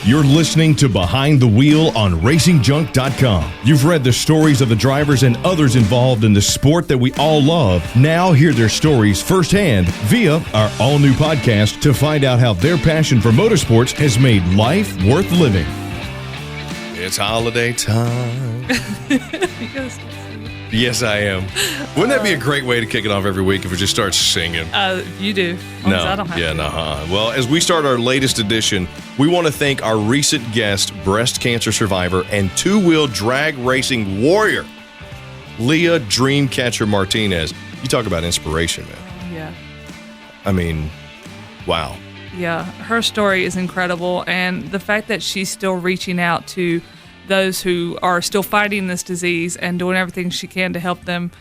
You're listening to Behind the Wheel on RacingJunk.com. You've read the stories of the drivers and others involved in the sport that we all love. Now hear their stories firsthand via our all-new podcast to find out how their passion for motorsports has made life worth living. It's holiday time. Yes, I am. Wouldn't that be a great way to kick it off every week if we just start singing? You do. No. I don't have to. Well, as we start our latest edition, we want to thank our recent guest, breast cancer survivor, and two-wheel drag racing warrior, Leah Dreamcatcher Martinez. You talk about inspiration, man. Yeah. I mean, wow. Yeah, her story is incredible, and the fact that she's still reaching out to those who are still fighting this disease and doing everything she can to help them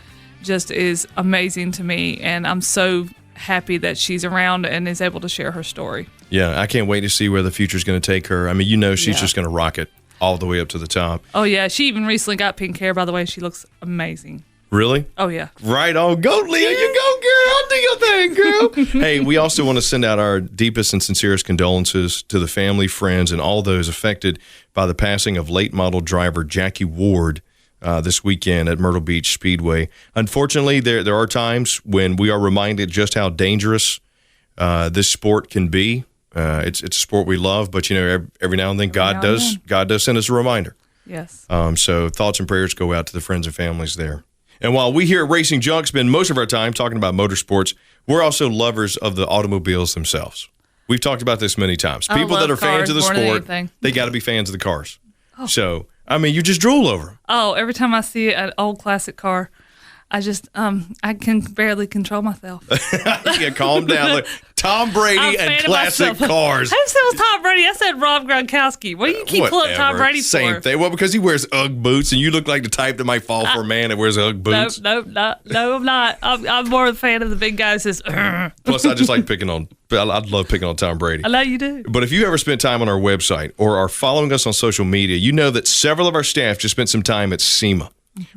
just is amazing to me, and I'm so happy that she's around and is able to share her story. Yeah, I can't wait to see where the future's going to take her. I mean, she's just going to rock it all the way up to the top. Oh, yeah. She even recently got pink hair, by the way. She looks amazing. Really? Oh, yeah. Right on. Go, Leah. You go, girl. Do your thing, girl. Hey, we also want to send out our deepest and sincerest condolences to the family, friends, and all those affected by the passing of late model driver Jackie Ward this weekend at Myrtle Beach Speedway. Unfortunately, there are times when we are reminded just how dangerous this sport can be. It's a sport we love, but every now and then God does send us a reminder. Yes. So thoughts and prayers go out to the friends and families there. And while we here at Racing Junk spend most of our time talking about motorsports, we're also lovers of the automobiles themselves. We've talked about this many times. People that are fans of the sport, they got to be fans of the cars. Oh. So, I mean, you just drool over them. Oh, every time I see an old classic car, I just, I can barely control myself. Yeah, calm down. Look, Tom Brady and classic cars. I didn't say it was Tom Brady. I said Rob Gronkowski. What do you keep pulling Tom Brady for? Same thing. Well, because he wears Ugg boots, and you look like the type that might fall for a man that wears Ugg boots. No, I'm not. I'm more a fan of the big guy who says, Plus, I just like I love picking on Tom Brady. I know you do. But if you ever spent time on our website or are following us on social media, you know that several of our staff just spent some time at SEMA,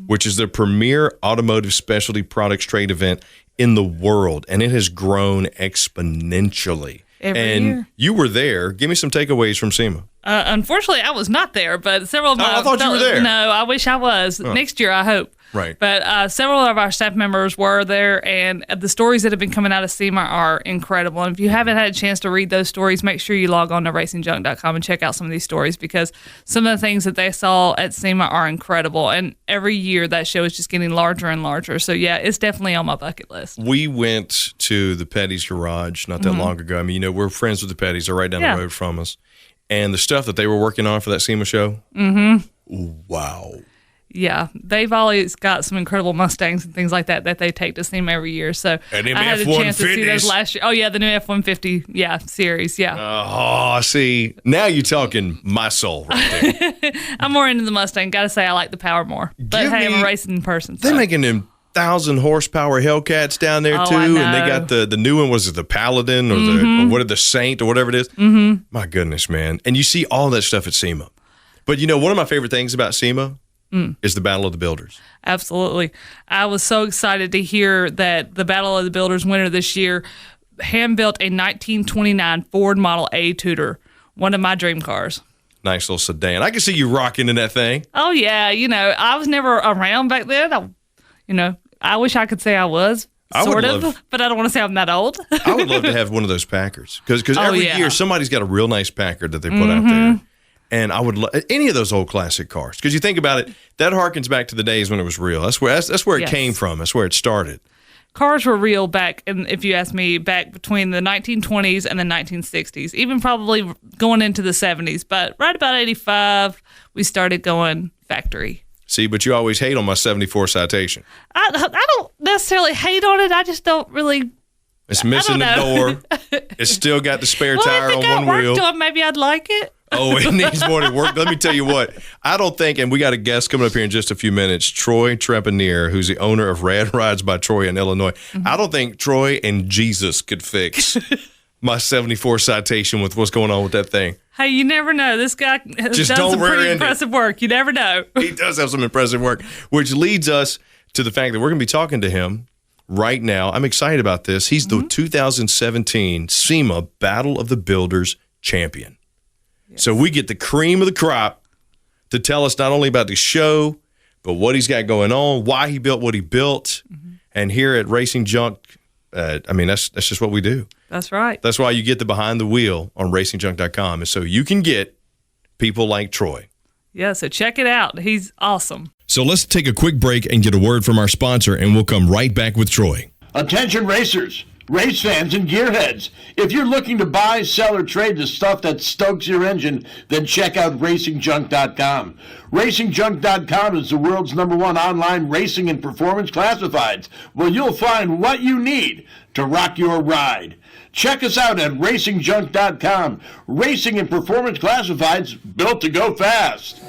which is the premier automotive specialty products trade event in the world, and it has grown exponentially. Every year. You were there. Give me some takeaways from SEMA. Unfortunately, I was not there, but several of my... I thought you were there. No, I wish I was. Next year, I hope. Right. But several of our staff members were there, and the stories that have been coming out of SEMA are incredible. And if you haven't had a chance to read those stories, make sure you log on to RacingJunk.com and check out some of these stories, because some of the things that they saw at SEMA are incredible. And every year, that show is just getting larger and larger. So, yeah, it's definitely on my bucket list. We went to the Petty's Garage not that long ago. I mean, we're friends with the Petty's. They're right down the road from us. And the stuff that they were working on for that SEMA show, wow. Yeah, they've always got some incredible Mustangs and things like that they take to SEMA every year. So and I had a chance to see those last year. Oh, yeah, the new F-150 series, Oh, see, now you're talking my soul right there. I'm more into the Mustang. Got to say, I like the power more. But hey, I'm a racing person. So. They're making them 1,000 horsepower Hellcats down there, too. And they got the new one, was it the Paladin or the Saint or whatever it is? Mm-hmm. My goodness, man. And you see all that stuff at SEMA. But, one of my favorite things about SEMA is the Battle of the Builders. Absolutely. I was so excited to hear that the Battle of the Builders winner this year hand-built a 1929 Ford Model A Tudor, one of my dream cars. Nice little sedan. I can see you rocking in that thing. Oh, yeah. I was never around back then. I wish I could say I was. Sort of, but I don't want to say I'm that old. I would love to have one of those Packers, because every year somebody's got a real nice Packard that they put out there. And I would love any of those old classic cars, because you think about it, that harkens back to the days when it was real. That's where it came from. That's where it started. Cars were real back, and if you ask me, back between the 1920s and the 1960s, even probably going into the 70s. But right about 85, we started going factory. See, but you always hate on my 74 Citation. I don't necessarily hate on it. I just don't really. It's missing the door. It's still got the spare tire on one wheel. To it, maybe I'd like it. Oh, it needs more to work. Let me tell you what. I don't think, and we got a guest coming up here in just a few minutes, Troy Trepanier, who's the owner of Rad Rides by Troy in Illinois. I don't think Troy and Jesus could fix my 74 Citation with what's going on with that thing. Hey, you never know. This guy does some pretty impressive work. You never know. He does have some impressive work, which leads us to the fact that we're going to be talking to him right now. I'm excited about this. He's the 2017 SEMA Battle of the Builders champion. So we get the cream of the crop to tell us not only about the show, but what he's got going on, why he built what he built. And here at Racing Junk, that's just what we do. That's right. That's why you get the behind the wheel on racingjunk.com, is so you can get people like Troy. Yeah, so check it out. He's awesome. So let's take a quick break and get a word from our sponsor, and we'll come right back with Troy. Attention racers, race fans, and gearheads. If you're looking to buy, sell, or trade the stuff that stokes your engine, then check out racingjunk.com. Racingjunk.com is the world's #1 online racing and performance classifieds, where you'll find what you need to rock your ride. Check us out at racingjunk.com. Racing and performance classifieds built to go fast.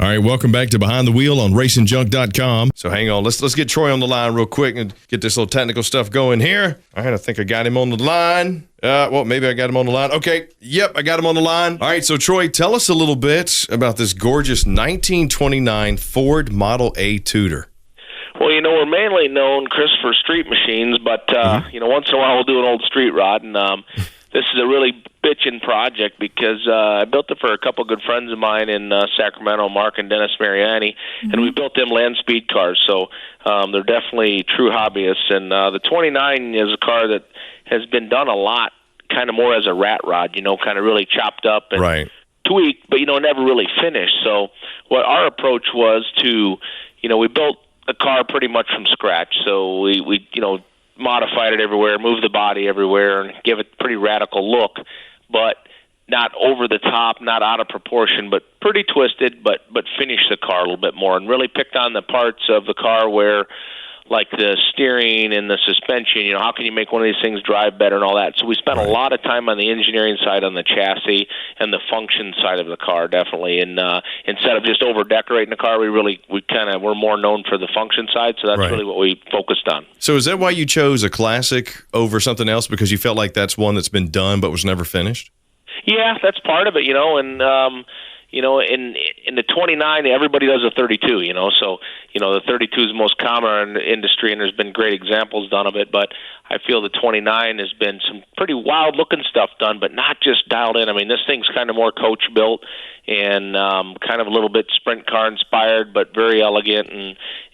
All right, welcome back to Behind the Wheel on racingjunk.com. So hang on, let's get Troy on the line real quick and get this little technical stuff going here. All right, I think I got him on the line. Maybe I got him on the line. Okay, yep, I got him on the line. All right, so Troy, tell us a little bit about this gorgeous 1929 Ford Model A Tudor. Well, we're mainly known, Chris, for street machines, but, once in a while we'll do an old street rod, and this is a really bitchin' project because I built it for a couple good friends of mine in Sacramento, Mark and Dennis Mariani, and we built them land speed cars, so they're definitely true hobbyists. And the 29 is a car that has been done a lot, kind of more as a rat rod, kind of really chopped up and tweaked, but, never really finished. So what our approach was to, we built a car pretty much from scratch, so we modified it everywhere, moved the body everywhere, and give it a pretty radical look, but not over the top, not out of proportion, but pretty twisted, but finished the car a little bit more, and really picked on the parts of the car where, like the steering and the suspension, how can you make one of these things drive better and all that. So we spent a lot of time on the engineering side, on the chassis, and the function side of the car, definitely. And instead of just over-decorating the car, we're more known for the function side, so that's really what we focused on. So is that why you chose a classic over something else, because you felt like that's one that's been done but was never finished? Yeah, that's part of it, and in the 29, everybody does a 32, so, the 32 is the most common in the industry, and there's been great examples done of it, but I feel the 29 has been some pretty wild-looking stuff done, but not just dialed in. I mean, this thing's kind of more coach-built and kind of a little bit sprint car-inspired, but very elegant,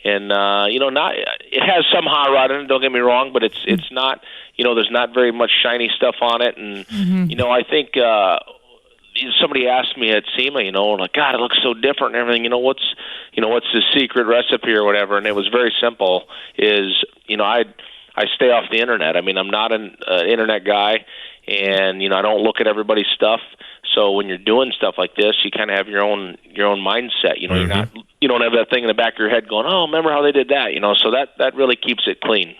and not. It has some hot rod in it, don't get me wrong, but it's not, there's not very much shiny stuff on it, and, I think somebody asked me at SEMA, like, God, it looks so different and everything. What's the secret recipe or whatever? And it was very simple. I stay off the internet. I mean, I'm not an internet guy, and I don't look at everybody's stuff. So when you're doing stuff like this, you kind of have your own mindset. You're not, you don't have that thing in the back of your head going, oh, remember how they did that? So that really keeps it clean.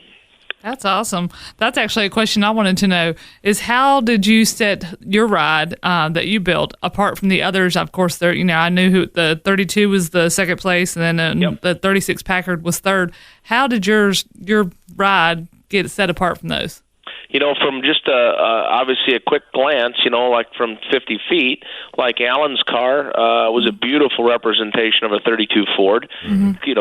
That's awesome. That's actually a question I wanted to know, is how did you set your ride that you built apart from the others? Of course, there. I knew who the 32 was the second place, and then the 36 Packard was third. How did your ride get set apart from those? From just obviously a quick glance, like from 50 feet, like Alan's car was a beautiful representation of a 32 Ford,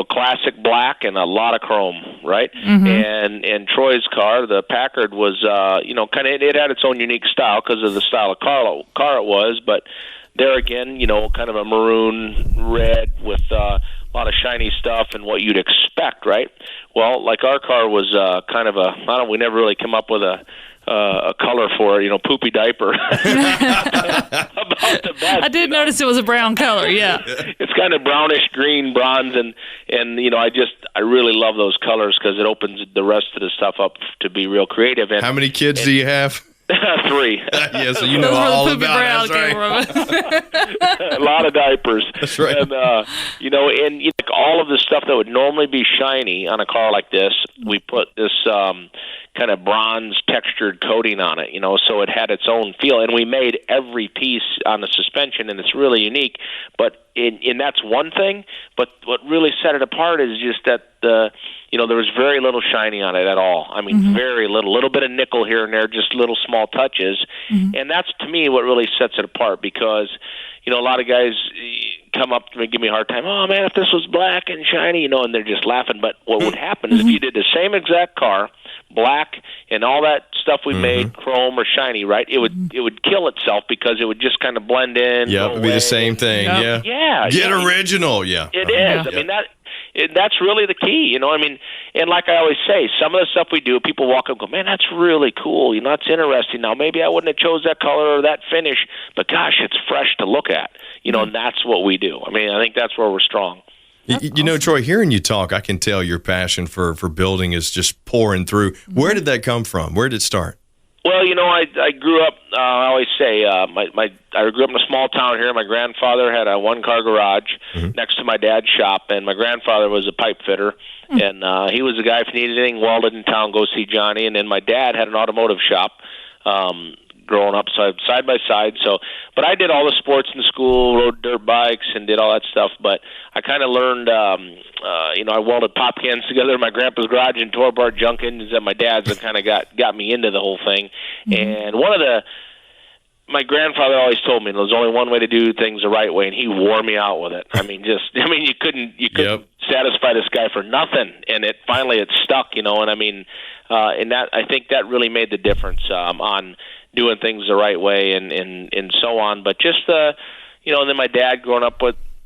classic black and a lot of chrome, right? And Troy's car, the Packard, was, kind of, it had its own unique style because of the style of car it was, but there again, kind of a maroon red with a lot of shiny stuff and what you'd expect, right? Well, like our car was kind of we never really come up with a color for it, poopy diaper. About the best, I did notice it was a brown color, yeah. It's kind of brownish green, bronze, and I really love those colors because it opens the rest of the stuff up to be real creative. And how many kids do you have? 3. Yeah, so you know all about it. Right. A lot of diapers. That's right. And, like all of the stuff that would normally be shiny on a car like this, we put this kind of bronze textured coating on it, so it had its own feel. And we made every piece on the suspension, and it's really unique. But and that's one thing. But what really set it apart is just that there was very little shiny on it at all. I mean, very little bit of nickel here and there, just little small touches. And that's, to me, what really sets it apart because, a lot of guys come up to me and give me a hard time. Oh, man, if this was black and shiny, and they're just laughing. But what would happen is if you did the same exact car, black and all that stuff we made, chrome or shiny, right? It would kill itself because it would just kind of blend in. Yeah, it'd be the same thing. Yep. Yeah. Get original. Yeah. It is. I mean, that's really the key, you know. I mean, and like I always say, some of the stuff we do, people walk up and go, man, that's really cool. You know, that's interesting. Now, maybe I wouldn't have chose that color or that finish, but gosh, it's fresh to look at. You know, and that's what we do. I mean, I think that's where we're strong. You know, Troy, hearing you talk, I can tell your passion for building is just pouring through. Where did that come from? Where did it start? Well, you know, I grew up. I always say I grew up in a small town here. My grandfather had a one-car garage next to my dad's shop, and my grandfather was a pipe fitter, and he was the guy if you needed anything welded in town, go see Johnny. And then my dad had an automotive shop. Growing up side by side, but I did all the sports in school, rode dirt bikes, and did all that stuff. But I kind of learned, you know, I welded pop cans together in my grandpa's garage and tore apart junk engines at my dad's, and kind of got me into the whole thing. And my grandfather always told me there's only one way to do things the right way, and he wore me out with it. I mean, you couldn't satisfy this guy for nothing, and finally it stuck, you know. And I mean, and that I think that really made the difference on doing things the right way and so on. But just you know, and then my dad growing up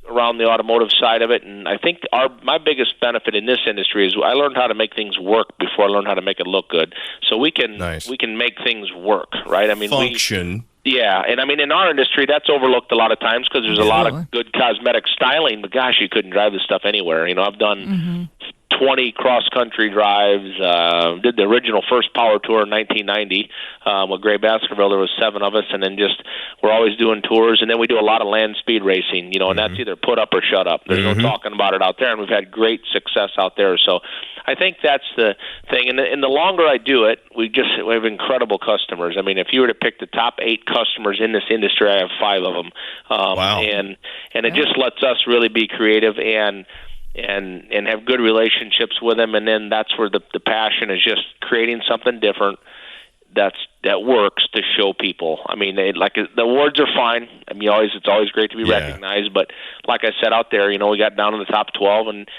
around the automotive side of it, and I think my biggest benefit in this industry is I learned how to make things work before I learned how to make it look good. So we can make things work, right? I mean, function. Yeah, and I mean, in our industry, that's overlooked a lot of times because there's a lot of good cosmetic styling, but gosh, you couldn't drive this stuff anywhere. You know, I've done 20 cross-country drives, did the original first power tour in 1990 with Gray Baskerville. There was 7 of us, and then we're always doing tours, and then we do a lot of land speed racing, you know, and that's either put up or shut up. There's no talking about it out there, and we've had great success out there. So I think that's the thing, and the longer I do it, we have incredible customers. I mean, if you were to pick the top 8 customers in this industry, I have 5 of them. Wow. And it just lets us really be creative and have good relationships with them, and then that's where the passion is, just creating something different that works to show people. I mean, the awards are fine. I mean, it's always great to be recognized, but like I said out there, you know, we got down in the top 12, and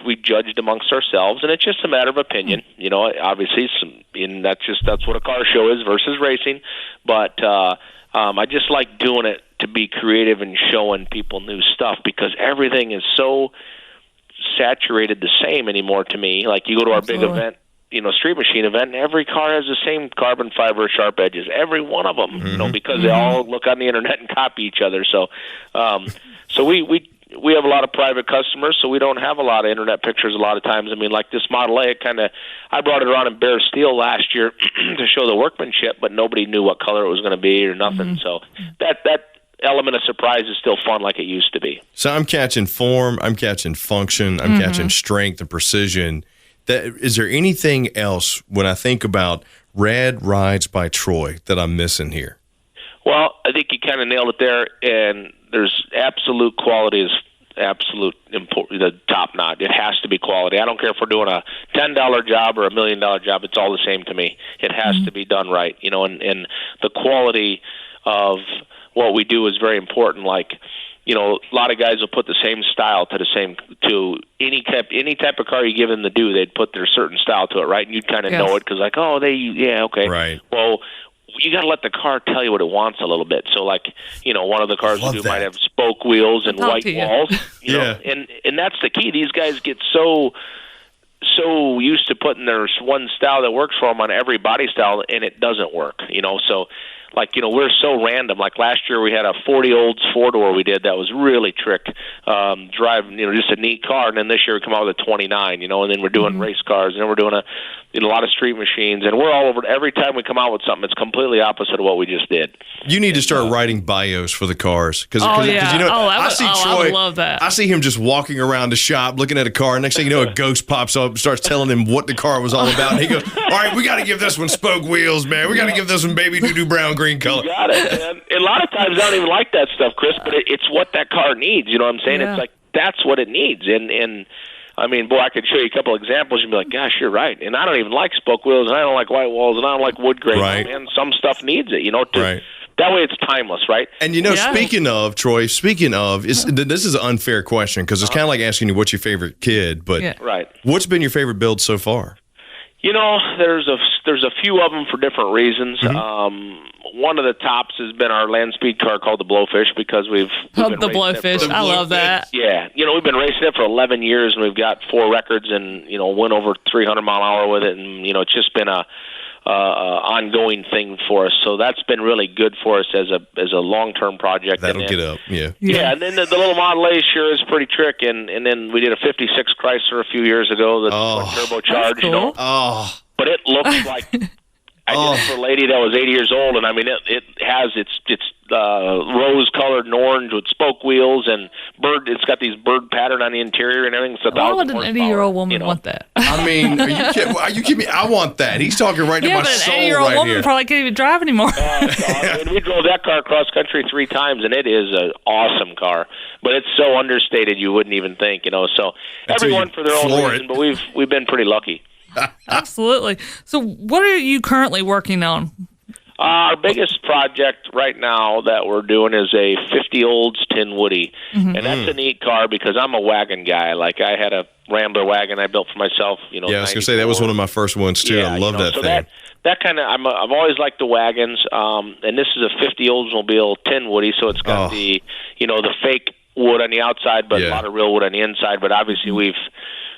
we judged amongst ourselves, and it's just a matter of opinion. You know, obviously, and that's what a car show is versus racing. But I just like doing it to be creative and showing people new stuff, because everything is so saturated the same anymore to me. Like, you go to our big event, you know, street machine event, and every car has the same carbon fiber sharp edges, every one of them, you know, because they all look on the internet and copy each other. So we have a lot of private customers, so we don't have a lot of internet pictures a lot of times. I mean, like this Model A, I brought it around in bare steel last year to show the workmanship, but nobody knew what color it was going to be or nothing. So that element of surprise is still fun like it used to be. So I'm catching form, I'm catching function, I'm catching strength and precision. Is there anything else when I think about Rad Rides by Troy that I'm missing here? Well, I think you kind of nailed it there, and there's absolute quality is absolute important, the top notch. It has to be quality. I don't care if we're doing a $10 job or $1 million job. It's all the same to me. It has to be done right, you know, and the quality of what we do is very important. Like, you know, a lot of guys will put the same style to any type of car you give them to do. They'd put their certain style to it, right? And you'd kind of know it because, like, okay, right. Well, you got to let the car tell you what it wants a little bit. So, like, you know, one of the cars we do might have spoke wheels and white walls. You know, and that's the key. These guys get so used to putting their one style that works for them on every body style, and it doesn't work. You know, so. Like, you know, we're so random. Like last year we had a 40 Olds 4-door we did that was really trick driving, you know, just a neat car. And then this year we come out with a 29, you know, and then we're doing race cars, and then we're doing a lot of street machines, and we're all over. Every time we come out with something, it's completely opposite of what we just did. You need to start writing bios for the cars. Cause, you know, I see Troy, I would love that. I see him just walking around the shop looking at a car. Next thing you know, a ghost pops up and starts telling him what the car was all about. And he goes, all right, we got to give this one spoke wheels, man. We got to give this one baby doo-doo brown green color. You got it. And a lot of times I don't even like that stuff, Chris, but it's what that car needs. You know what I'm saying? It's like, that's what it needs. And I mean, boy, I could show you a couple examples. You'd be like, gosh, you're right. And I don't even like spoke wheels, and I don't like white walls, and I don't like wood grain. Right. Man, some stuff needs it, you know. That way it's timeless, right? And, you know, speaking of, Troy, this is an unfair question because it's kind of like asking you what's your favorite kid, but right. What's been your favorite build so far? You know, there's a few of them for different reasons. One of the tops has been our land speed car called the Blowfish because we've been The Blowfish. I love that. Yeah, you know, we've been racing it for 11 years, and we've got 4 records, and you know, went over 300-mile-an-hour with it, and you know, it's just been a ongoing thing for us. So that's been really good for us as a long-term project. That'll get up, yeah. Yeah, and then the little Model A sure is pretty trick, and then we did a '56 Chrysler a few years ago that's turbocharged. Cool. You know, but it looks like I did it for a lady that was 80 years old, and I mean it has it's rose-colored and orange with spoke wheels and bird. It's got these bird pattern on the interior and everything. It's Why would an 80-year-old woman want that? I mean, are you kidding me? I want that. He's talking right to my soul but an 80-year-old right woman here. probably can't even drive anymore. And we drove that car cross country 3 times, and it is an awesome car. But it's so understated you wouldn't even think, you know. So everyone for their own reason, but we've been pretty lucky. Absolutely. So what are you currently working on? Our biggest project right now that we're doing is a 50 Olds Tin Woody, and that's a neat car because I'm a wagon guy. Like I had a Rambler wagon I built for myself. You know, yeah, I was gonna say that was one of my first ones too. I love that thing. That kind of I've always liked the wagons, and this is a 50 Oldsmobile Tin Woody, so it's got the the fake wood on the outside, but a lot of real wood on the inside. But obviously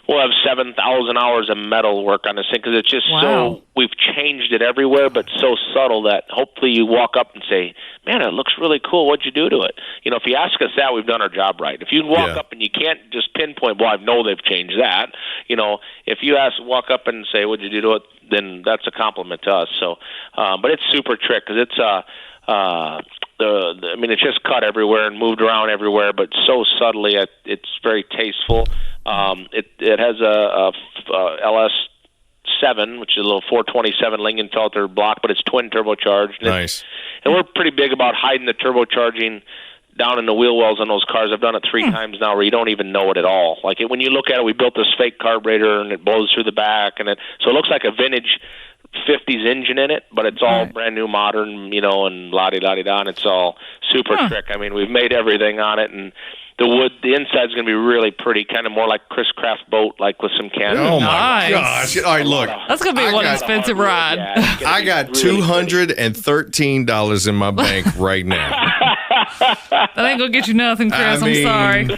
we'll have 7,000 hours of metal work on this thing because it's just so we've changed it everywhere, but so subtle that hopefully you walk up and say, "Man, it looks really cool. What'd you do to it?" You know, if you ask us that, we've done our job right. If you walk up and you can't just pinpoint, "Well, I know they've changed that," you know, if you walk up and say, "What'd you do to it?" then that's a compliment to us. So, but it's super trick because it's I mean, it's just cut everywhere and moved around everywhere, but so subtly, it's very tasteful. It has a LS7, which is a little 427 Lingenfelter block, but it's twin turbocharged. Nice. And we're pretty big about hiding the turbocharging down in the wheel wells on those cars. I've done it 3 times now where you don't even know it at all. Like when you look at it, we built this fake carburetor and it blows through the back, and so it looks like a vintage 50s engine in it, but it's all brand new, modern, you know, and la-di-da-di-da, and it's all super trick. I mean, we've made everything on it, and the wood, the inside's going to be really pretty, kind of more like Chris Craft boat, like with some cans. Oh, my gosh. All right, look. That's going to be one expensive ride. I got $213 in my bank right now. That ain't going to get you nothing, Chris. I'm sorry.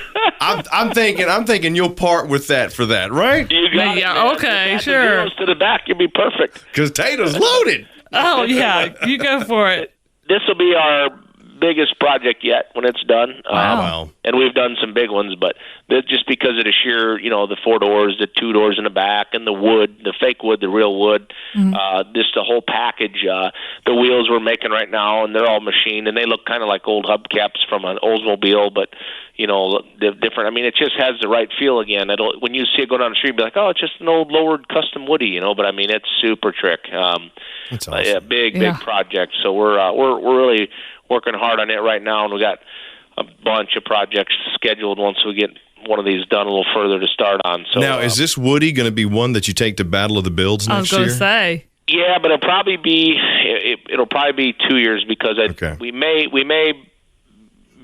I'm thinking you'll part with that for that, right? You got it, okay, sure. The to the back, you'll be perfect. Because Tato's loaded. Oh, yeah. You go for it. This will be our biggest project yet when it's done. Wow. And we've done some big ones, but just because of the sheer, you know, the 4 doors, the 2 doors in the back, and the wood, the fake wood, the real wood, just the whole package. The wheels we're making right now, and they're all machined, and they look kind of like old hubcaps from an Oldsmobile, but, you know, they're different. I mean, it just has the right feel again. When you see it go down the street, you'll be like, oh, it's just an old lowered custom Woody, you know, but I mean, it's super trick. That's awesome. Big project. So we're really working hard on it right now, and we got a bunch of projects scheduled once we get one of these done a little further to start on. So now, is this Woody going to be one that you take to Battle of the Builds next year? I was going to say. Yeah, but it'll probably be 2 years because we may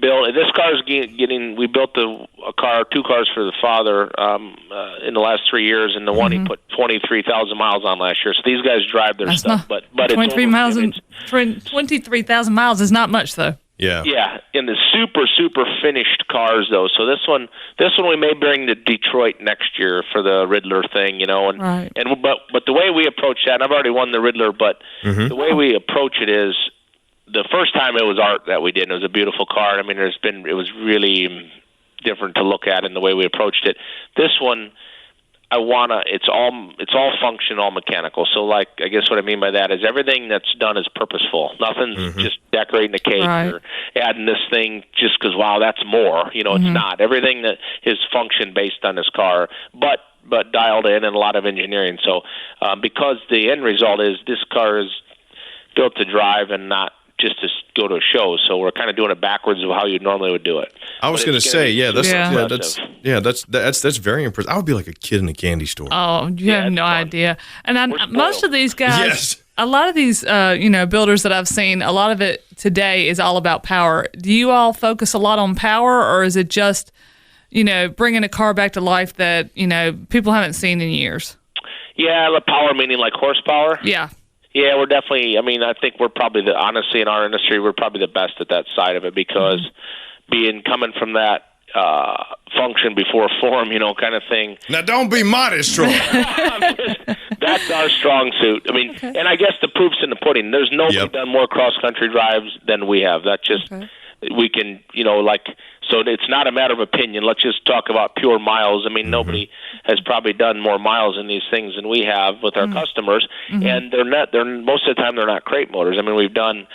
build this car is getting. We built 2 cars for the father in the last 3 years, and the one he put 23,000 miles on last year. So these guys drive their stuff, but 23,000 miles is not much though. Yeah. Yeah, in the super finished cars though. So this one we may bring to Detroit next year for the Riddler thing, you know, but the way we approach that, and I've already won the Riddler, but the way we approach it is the first time it was art that we did, and it was a beautiful car. I mean, it was really different to look at in the way we approached it. This one, it's all function, all mechanical. So, like, I guess what I mean by that is everything that's done is purposeful. Nothing's just decorating the cake or adding this thing just because, wow, that's more. You know, it's not. Everything that is function based on this car, but dialed in and a lot of engineering. So, because the end result is this car is built to drive and not just to go to a show, so we're kind of doing it backwards of how you normally would do it. I was going to say, that's very impressive. I would be like a kid in a candy store. Oh, you have no idea. And most of these guys, a lot of these, builders that I've seen, a lot of it today is all about power. Do you all focus a lot on power, or is it just, bringing a car back to life that people haven't seen in years? Yeah, the power meaning like horsepower. Yeah. Yeah, we're definitely. I mean, I think we're probably honestly in our industry, we're probably the best at that side of it because coming from that function before form, kind of thing. Now, don't be modest, Troy. That's our strong suit. I mean, and I guess the proof's in the pudding. There's nobody done more cross country drives than we have. That's just we can, so it's not a matter of opinion. Let's just talk about pure miles. I mean, nobody has probably done more miles in these things than we have with our customers, and they're most of the time they're not crate motors. I mean, we've done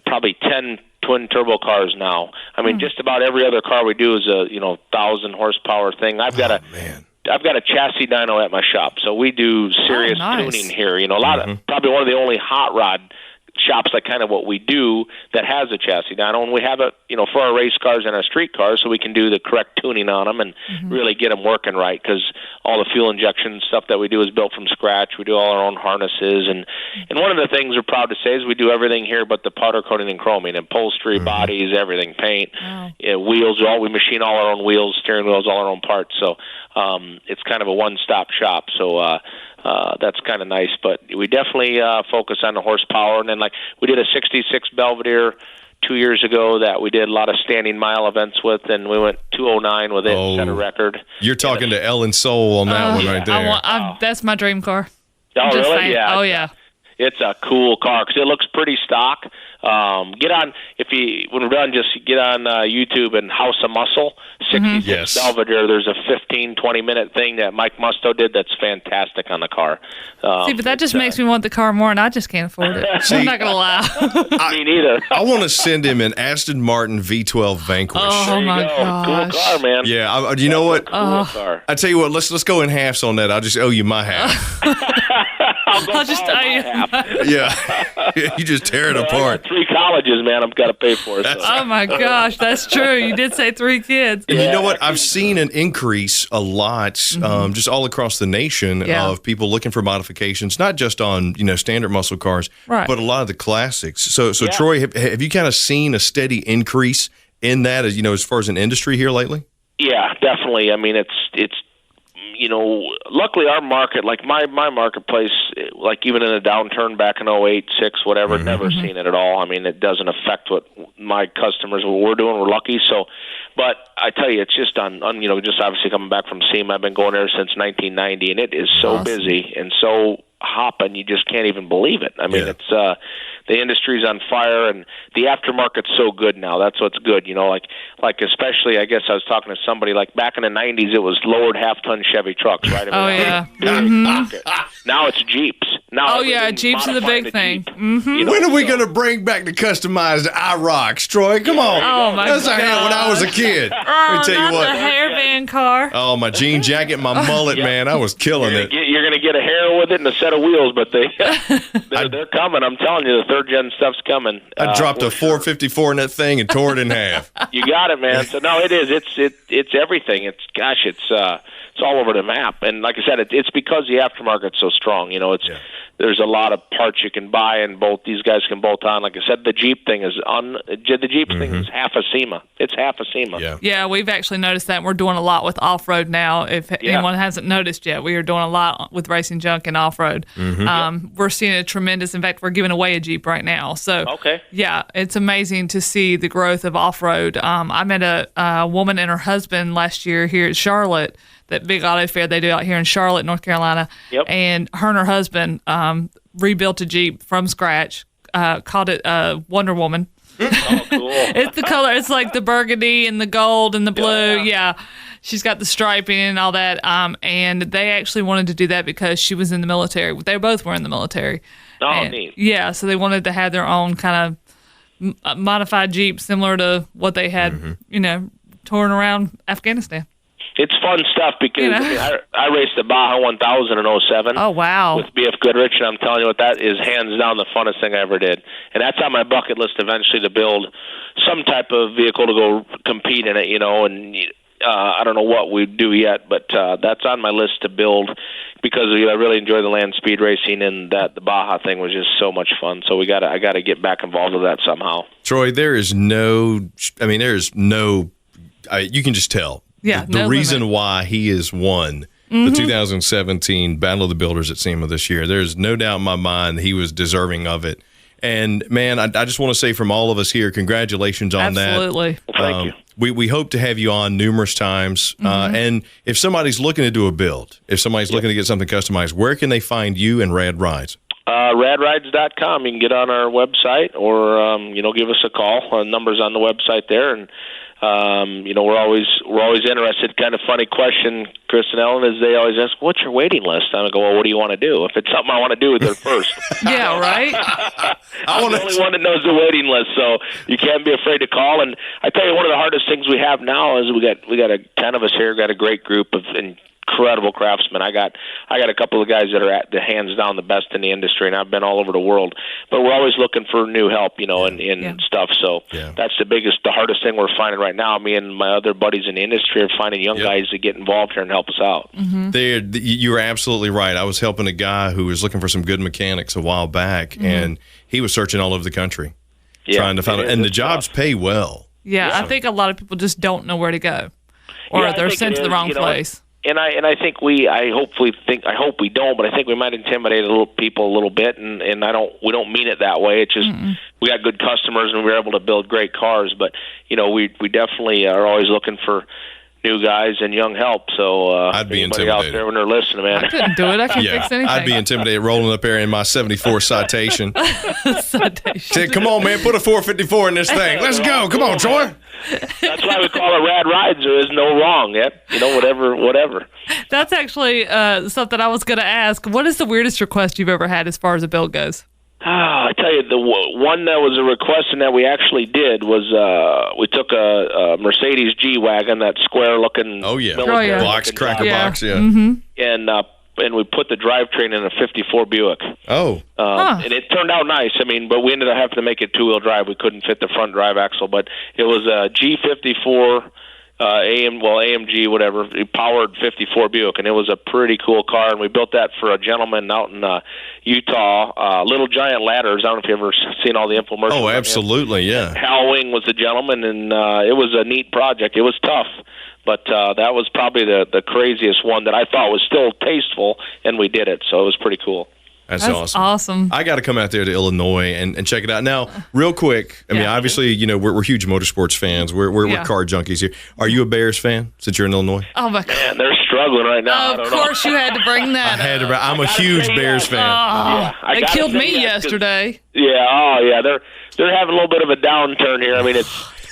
probably 10 twin turbo cars now. I mean, just about every other car we do is a 1,000 horsepower thing. I've got a chassis dyno at my shop, so we do serious tuning here. A lot of probably one of the only hot rod shops like kind of what we do that has a chassis dyno, and we have it for our race cars and our street cars, so we can do the correct tuning on them and really get them working right, because all the fuel injection stuff that we do is built from scratch. We do all our own harnesses, and one of the things we're proud to say is we do everything here but the powder coating and chroming, upholstery, bodies, everything, paint, wheels. We machine all our own wheels, steering wheels, all our own parts, so it's kind of a one-stop shop. So that's kind of nice, but we definitely focus on the horsepower. And then, like, we did a 66 Belvedere 2 years ago that we did a lot of standing mile events with, and we went 209 with it, set a record. You're talking to Ellen Soul on that one right there. That's my dream car. Oh, really? Yeah. Oh, yeah. It's a cool car because it looks pretty stock. Get on when we're done, just get on YouTube and House of Muscle 66 Belvedere. There's a 15-20 minute thing that Mike Musto did that's fantastic on the car. See, but that just makes me want the car more, and I just can't afford it. I'm not gonna lie. Me neither. I want to send him an Aston Martin V12 Vanquish. Oh my gosh. Cool car, man. Yeah, you know what? Cool car. I tell you what, let's go in halves on that. I'll just owe you my half. I'll just tell you. Yeah, you just tear it apart. 3 colleges, man. I've got to pay for it. So. Oh my gosh, that's true. You did say 3 kids. And you know what? I've seen an increase a lot, just all across the nation of people looking for modifications, not just on standard muscle cars, but a lot of the classics. So Troy, have you kind of seen a steady increase in that, as far as an industry here lately? Yeah, definitely. I mean, it's luckily our market, like my marketplace, like even in a downturn back in 08, 06, whatever, never seen it at all. I mean, it doesn't affect what my customers, what we're doing. We're lucky. So, but I tell you, it's just on just obviously coming back from SEMA. I've been going there since 1990, and it is so busy and so hopping, you just can't even believe it. I mean, it's the industry's on fire, and the aftermarket's so good now. That's what's good, like especially, I guess I was talking to somebody, like back in the 90s, it was lowered half-ton Chevy trucks, right? Now it's Jeeps. Now Jeeps are the big thing. When are we going to bring back the customized IROCs, Troy? Come on. Oh, my That's God. I had when I was a kid. Let me tell you what. The hairband car. Oh, my jean jacket, my mullet, man. I was killing it. You're going to get a hair with it and a set of wheels, but they're coming. I'm telling you, the third-gen stuff's coming. I dropped a 454 in that thing and tore it in half. You got it, man. So, no, it is. It's everything. It's all over the map. And like I said, it's because the aftermarket's so strong. There's a lot of parts you can buy, and these guys can bolt on. Like I said, the Jeep thing is thing is half a SEMA. It's half a SEMA. Yeah, we've actually noticed that. We're doing a lot with off-road now. If anyone hasn't noticed yet, we are doing a lot with Racing Junk and off-road. We're seeing a tremendous. In fact, we're giving away a Jeep right now. So yeah, it's amazing to see the growth of off-road. I met a woman and her husband last year here at Charlotte, that big auto fair they do out here in Charlotte, North Carolina. And her and her husband rebuilt a Jeep from scratch, called it Wonder Woman. Oh, cool. It's the color. It's like the burgundy and the gold and the blue. Yeah. She's got the striping and all that. And they actually wanted to do that because she was in the military. They both were in the military. Oh, neat. Yeah, so they wanted to have their own kind of modified Jeep similar to what they had, touring around Afghanistan. It's fun stuff because I raced the Baja 1000 in 07. Oh, wow. With BF Goodrich, and I'm telling you what, that is hands down the funnest thing I ever did. And that's on my bucket list eventually, to build some type of vehicle to go compete in it, and I don't know what we do yet, but that's on my list to build because I really enjoy the land speed racing, and the Baja thing was just so much fun. So I got to get back involved with that somehow. Troy, you can just tell. Yeah, the reason why he is one the 2017 Battle of the Builders at SEMA this year. There's no doubt in my mind he was deserving of it. And, man, I just want to say from all of us here, congratulations on that. Absolutely. Thank you. We hope to have you on numerous times. And if somebody's looking to do a build, if somebody's looking to get something customized, where can they find you and Rad Rides? Radrides.com. You can get on our website or, give us a call. Numbers on the website there. And, we're always interested. Kind of funny question, Chris and Ellen, is they always ask, what's your waiting list? And I go, well, what do you want to do? If it's something I want to do, they're first. Yeah, right? I'm the only one that knows the waiting list, so you can't be afraid to call. And I tell you, one of the hardest things we have now is we got a 10 of us here, got a great group of incredible craftsmen. I got a couple of guys that are at the hands down the best in the industry, and I've been all over the world. But we're always looking for new help, and stuff. So that's the hardest thing we're finding right now. Me and my other buddies in the industry are finding young guys to get involved here and help us out. You were absolutely right. I was helping a guy who was looking for some good mechanics a while back, and he was searching all over the country trying to find it. And the jobs pay well. Yeah, I think a lot of people just don't know where to go, or they're sent to the wrong place. And I think I hope we don't, but I think we might intimidate people a little bit, and we don't mean it that way. It's just we got good customers and we're able to build great cars, but we definitely are always looking for new guys and young help. So I'd be anybody intimidated out there when they're listening, man. I couldn't do it. I can't fix anything. I'd be intimidated rolling up there in my 74 Citation. Citation. Said, come on, man, put a 454 in this thing. Let's go. Come on, Troy. That's why we call it Rad Rides. There is no wrong. Yep. Whatever. That's actually something I was going to ask. What is the weirdest request you've ever had as far as a build goes? I tell you, the one that was a request and that we actually did was we took a Mercedes G-Wagon, that square-looking military box, cracker box, and we put the drivetrain in a 54 Buick. And it turned out nice. But we ended up having to make it two-wheel drive. We couldn't fit the front drive axle, but it was a G54 AMG, whatever, powered 54 Buick, and it was a pretty cool car. And we built that for a gentleman out in Utah, Little Giant Ladders. I don't know if you've ever seen all the infomercials. Oh, absolutely, yeah. Hal Wing was the gentleman, and it was a neat project. It was tough, but that was probably the craziest one that I thought was still tasteful, and we did it, so it was pretty cool. That's awesome. I got to come out there to Illinois and check it out. Now, real quick, obviously, we're huge motorsports fans. We're car junkies here. Are you a Bears fan since you're in Illinois? Oh, my God. Man, they're struggling right now. Of course you had to bring that up. I'm a huge Bears fan. They killed me yesterday. They're having a little bit of a downturn here.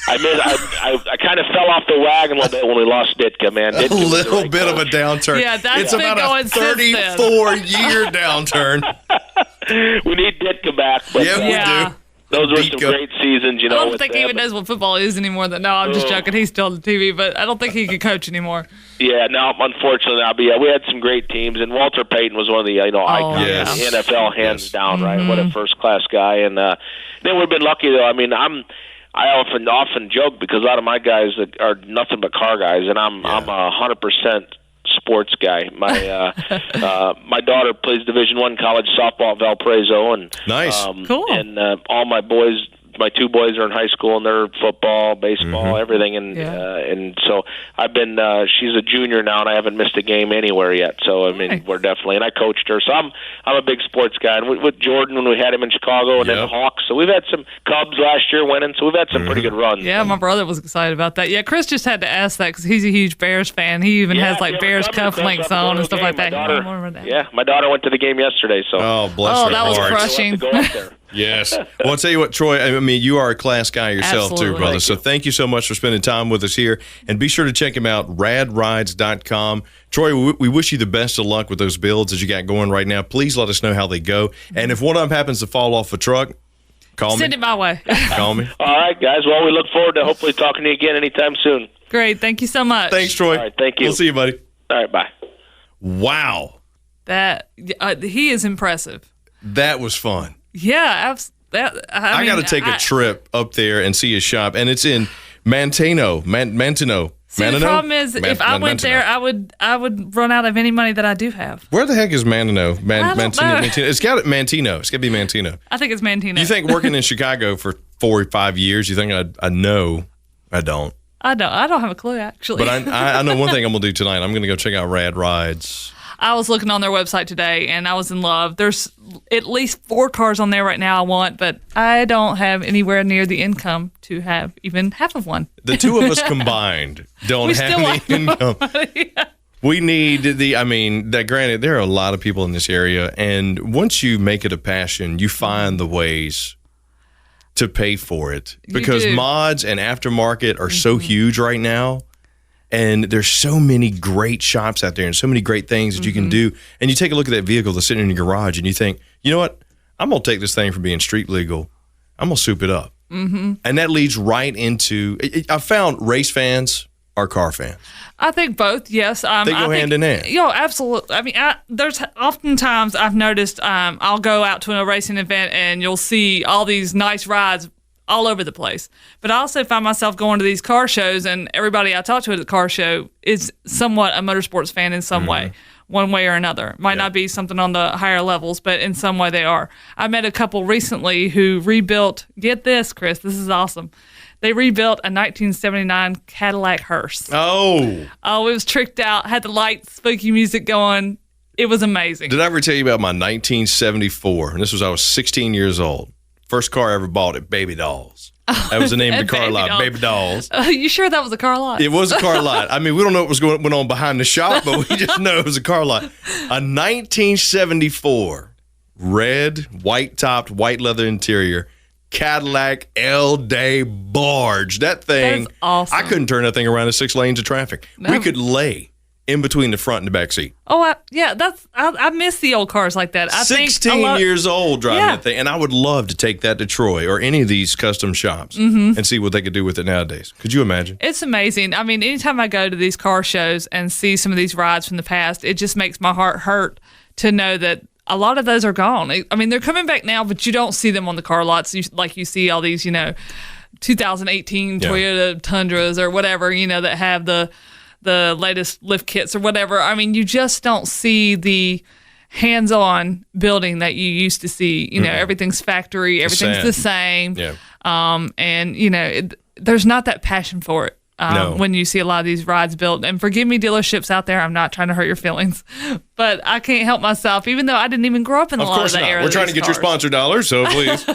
I kind of fell off the wagon a little bit when we lost Ditka, man. A little bit of a downturn. Yeah, it's about a 34-year downturn. We need Ditka back. But, we do. Those were some great seasons, I don't think he even knows what football is anymore. No, I'm just joking. He's still on the TV, but I don't think he can coach anymore. Yeah, no, unfortunately not. But we had some great teams, and Walter Payton was one of the icons in the NFL, hands down, right? What a first-class guy. And then we've been lucky, though. I often joke because a lot of my guys are nothing but car guys, and I'm 100% sports guy. My daughter plays Division I college softball at Valparaiso, and nice, cool. And all my boys. My two boys are in high school, and they're football, baseball, everything. And so I've been. She's a junior now, and I haven't missed a game anywhere yet. So we're definitely. And I coached her, so I'm a big sports guy. And with Jordan, when we had him in Chicago, and then the Hawks. So we've had some Cubs last year winning. So we've had some pretty good runs. Yeah, my brother was excited about that. Yeah, Chris just had to ask that because he's a huge Bears fan. He even has Bears cufflinks on and stuff like that. My daughter went to the game yesterday. So bless her that was heart. crushing. Yes. Well, I'll tell you what, Troy, you are a class guy yourself Absolutely. too, brother. So thank you so much for spending time with us here. And be sure to check him out, radrides.com. Troy, we wish you the best of luck with those builds that you got going right now. Please let us know how they go. And if one of them happens to fall off a truck, call me. Send it my way. Call me. All right, guys. Well, we look forward to hopefully talking to you again anytime soon. Great. Thank you so much. Thanks, Troy. All right, thank you. We'll see you, buddy. All right, bye. Wow. He is impressive. That was fun. Yeah, I got to take a trip up there and see his shop, and it's in Manteno. See, the problem is, if I went there, I would run out of any money that I do have. Where the heck is Manteno? I don't know. It's got Manteno. It's got to be Manteno. I think it's Manteno. You think working in Chicago for 4 or 5 years, you think I know? I don't. I don't have a clue, actually. But I know one thing I'm going to do tonight. I'm going to go check out Rad Rides. I was looking on their website today, and I was in love. There's at least 4 cars on there right now I want, but I don't have anywhere near the income to have even half of one. The two of us combined don't have the income. We need granted, there are a lot of people in this area, and once you make it a passion, you find the ways to pay for it. Because mods and aftermarket are so huge right now. And there's so many great shops out there and so many great things that you can do. And you take a look at that vehicle that's sitting in your garage and you think, you know what? I'm going to take this thing from being street legal. I'm going to soup it up. Mm-hmm. And that leads right into, I found race fans are car fans. I think both, yes. They go hand in hand. Absolutely. I mean, there's oftentimes I've noticed I'll go out to a racing event and you'll see all these nice rides all over the place. But I also find myself going to these car shows, and everybody I talk to at the car show is somewhat a motorsports fan in some way, one way or another. Might not be something on the higher levels, but in some way they are. I met a couple recently who rebuilt, get this, Chris, this is awesome. They rebuilt a 1979 Cadillac hearse. Oh, it was tricked out, had the lights, spooky music going. It was amazing. Did I ever tell you about my 1974? And this was, I was 16 years old. First car I ever bought at Baby Dolls. That was the name of the car lot, Baby Dolls. You sure that was a car lot? It was a car lot. I mean, we don't know what went on behind the shop, but we just know it was a car lot. A 1974 red, white-topped, white leather interior Cadillac L-Day barge. That thing, that's awesome. I couldn't turn that thing around in 6 lanes of traffic. No. We could lay in between the front and the back seat. Oh, I miss the old cars like that. 16 years old driving that thing, and I would love to take that to Troy or any of these custom shops and see what they could do with it nowadays. Could you imagine? It's amazing. I mean, anytime I go to these car shows and see some of these rides from the past, it just makes my heart hurt to know that a lot of those are gone. I mean, they're coming back now, but you don't see them on the car lots like you see all these, 2018 Toyota Tundras or whatever, that have the latest lift kits or whatever. I mean, you just don't see the hands-on building that you used to see. Everything's factory, everything's the same. Yeah. And, there's not that passion for it when you see a lot of these rides built. And forgive me, dealerships out there, I'm not trying to hurt your feelings, but I can't help myself, even though I didn't even grow up in a lot of the era. We're trying to get your sponsor dollars, so please.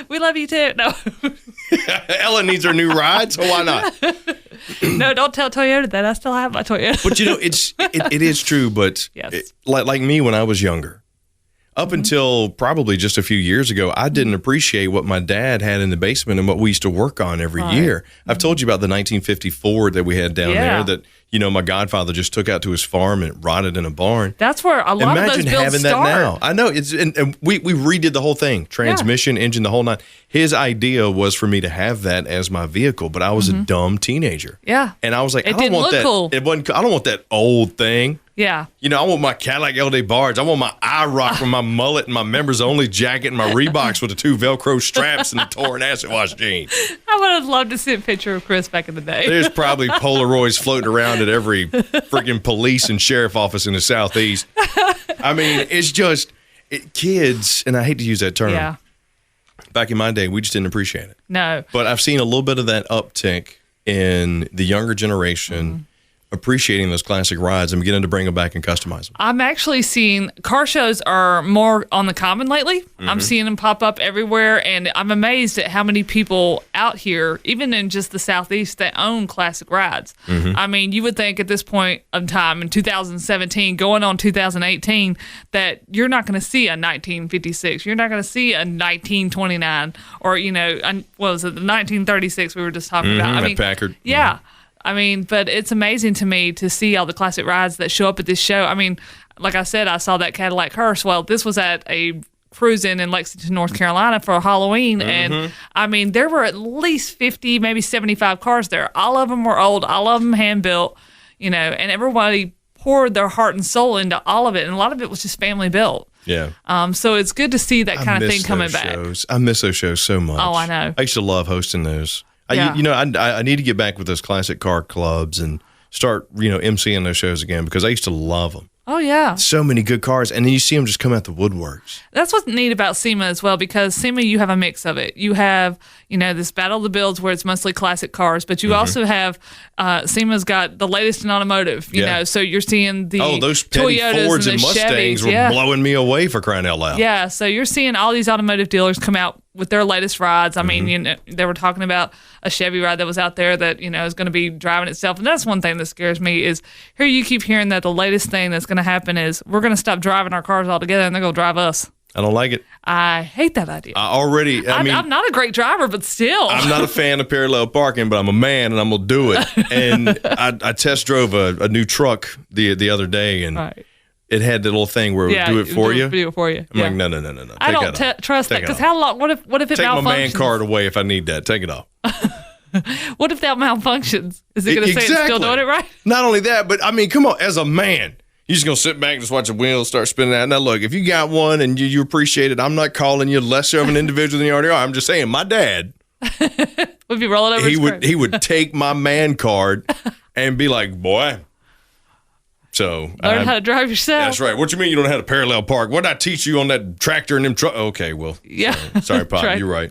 We love you too. No. Ellen needs her new ride, so why not? No, don't tell Toyota that. I still have my Toyota. But it is true. But yes. Like me when I was younger, up until probably just a few years ago, I didn't appreciate what my dad had in the basement and what we used to work on every year. I've told you about the 1950 Ford that we had down there that my godfather just took out to his farm and rotted in a barn. That's where a lot of those builds having start. That now. I know and we redid the whole thing, transmission, engine, the whole nine. His idea was for me to have that as my vehicle, but I was a dumb teenager. Yeah, and I was like, I don't want that. Cool. It wasn't. I don't want that old thing. Yeah. I want my Cadillac L-Day barge. I want my IROC with my mullet and my members only jacket and my Reeboks with the 2 Velcro straps and the torn acid wash jeans. I would have loved to see a picture of Chris back in the day. There's probably Polaroids floating around at every freaking police and sheriff office in the Southeast. I mean, it's just kids, and I hate to use that term. Yeah. Back in my day, we just didn't appreciate it. No. But I've seen a little bit of that uptick in the younger generation appreciating those classic rides and beginning to bring them back and customize them. I'm actually seeing car shows are more on the common lately. I'm seeing them pop up everywhere, and I'm amazed at how many people out here, even in just the Southeast, that own classic rides. I mean, you would think at this point of time in 2017, going on 2018, that you're not going to see a 1956. You're not going to see a 1929 or, what was it, the 1936 we were just talking about. I mean, Packard. Yeah. I mean, but it's amazing to me to see all the classic rides that show up at this show. I mean, like I said, I saw that Cadillac hearse. Well, this was at a cruise-in Lexington, North Carolina for Halloween. And, I mean, there were at least 50, maybe 75 cars there. All of them were old. All of them hand-built, and everybody poured their heart and soul into all of it. And a lot of it was just family-built. Yeah. So it's good to see that kind of thing coming back. I miss those shows so much. Oh, I know. I used to love hosting those. Yeah. I need to get back with those classic car clubs and start, emceeing those shows again because I used to love them. Oh, yeah. So many good cars. And then you see them just come out the woodworks. That's what's neat about SEMA as well, because SEMA, you have a mix of it. You have, this Battle of the Builds where it's mostly classic cars, but you also have, SEMA's got the latest in automotive, you know, so you're seeing the those petty Toyotas Fords and the Mustangs Chevys, were blowing me away, for crying out loud. Yeah, so you're seeing all these automotive dealers come out with their latest rides. I mean, they were talking about a Chevy ride that was out there that, is going to be driving itself. And that's one thing that scares me is here you keep hearing that the latest thing that's going to happen is we're going to stop driving our cars altogether and they're going to drive us. I don't like it. I hate that idea. I'm not a great driver, but still. I'm not a fan of parallel parking, but I'm a man and I'm going to do it. And I test drove a new truck the other day, and it had the little thing where it would do it for you. Do it for you. I'm like, no. I don't trust that, because how long? What if it Take malfunctions? my man card away if I need that. Take it off. What if that malfunctions? Is it going to say it's still doing it right? Not only that, but come on, as a man, you're just going to sit back and just watch the wheels start spinning out. Now, look, if you got one and you appreciate it, I'm not calling you lesser of an individual than you already are. I'm just saying my dad would be rolling over he would take my man card and be like, boy. So learn how to drive yourself. That's right. What you mean you don't know how to parallel park? What did I teach you on that tractor and them truck? Okay, well, yeah. Sorry, Pop. You're right.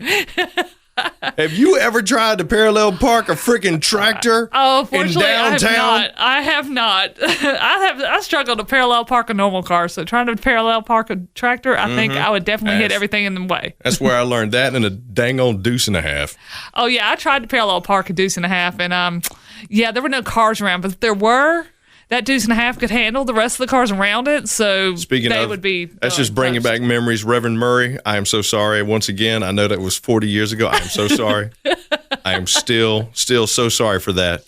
Have you ever tried to parallel park a freaking tractor? Oh, fortunately, in downtown? I have not. I struggle to parallel park a normal car. So trying to parallel park a tractor, I think I would definitely hit everything in the way. That's where I learned that, and a dang old deuce and a half. Oh yeah, I tried to parallel park a deuce and a half, and there were no cars around, but if there were, that deuce and a half could handle the rest of the cars around it. So would be. That's just bringing back memories. Reverend Murray, I am so sorry. Once again, I know that was 40 years ago. I am so sorry. I am still so sorry for that.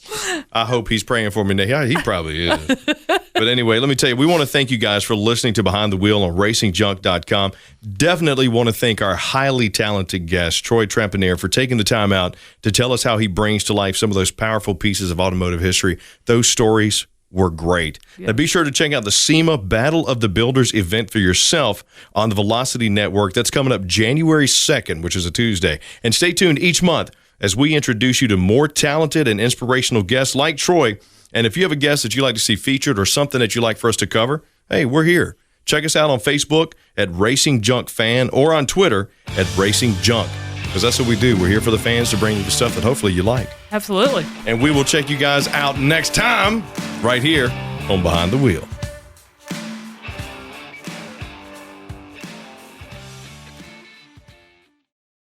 I hope he's praying for me now. Yeah, he probably is. But anyway, let me tell you, we want to thank you guys for listening to Behind the Wheel on racingjunk.com. Definitely want to thank our highly talented guest, Troy Trepanier, for taking the time out to tell us how he brings to life some of those powerful pieces of automotive history. Those stories were great. Yeah. Now be sure to check out the SEMA Battle of the Builders event for yourself on the Velocity Network. That's coming up January 2nd, which is a Tuesday. And stay tuned each month as we introduce you to more talented and inspirational guests like Troy. And if you have a guest that you'd like to see featured or something that you'd like for us to cover, hey, we're here. Check us out on Facebook at Racing Junk Fan or on Twitter at Racing Junk. Because that's what we do. We're here for the fans to bring you the stuff that hopefully you like. Absolutely. And we will check you guys out next time right here on Behind the Wheel.